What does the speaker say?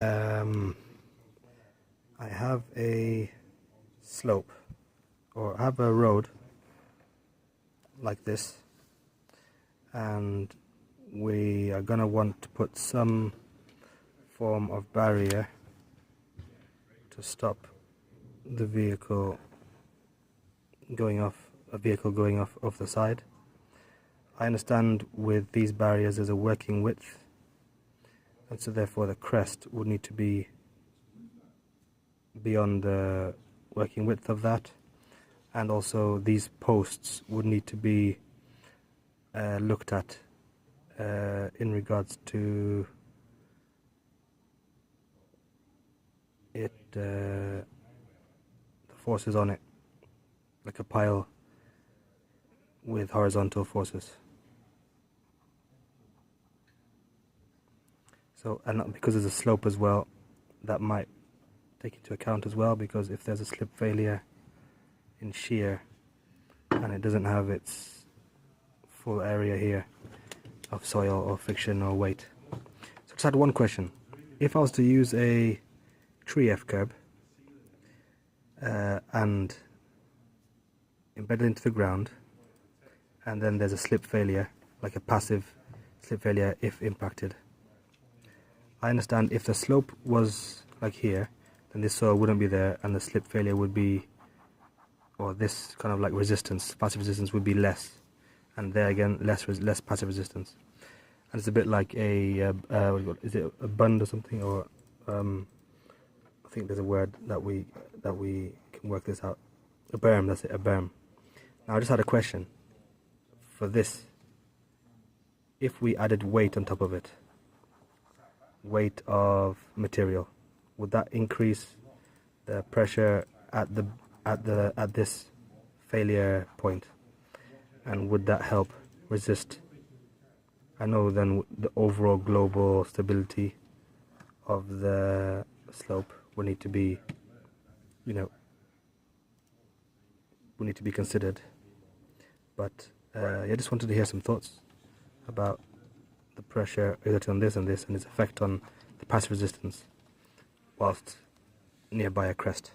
I have a slope, or I have a road like this, and we are gonna want to put some form of barrier to stop the vehicle going off, off the side. I understand with these barriers there's a working width, and so therefore the crest would need to be beyond the working width of that, and also these posts would need to be looked at in regards to it, the forces on it, like a pile with horizontal forces. So, and because there's a slope as well, that might take into account as well, because if there's a slip failure in shear and it doesn't have its full area here of soil or friction or weight. So I just had one question. If I was to use a tree F curb and embed it into the ground, and then there's a slip failure, like a passive slip failure if impacted. I understand if the slope was like here, then this soil wouldn't be there, and the slip failure would be, or this kind of like resistance, passive resistance would be less, and there again less passive resistance. And it's a bit like a is it a bund or something, or I think there's a word that we can work this out. A berm, that's it, a berm. Now I just had a question for this. If we added weight on top of it, weight of material, would that increase the pressure at this failure point, and would that help resist, I know then, the overall global stability of the slope will need to be, will need to be considered. But I just wanted to hear some thoughts about the pressure exerted on this and its effect on the passive resistance whilst nearby a crest.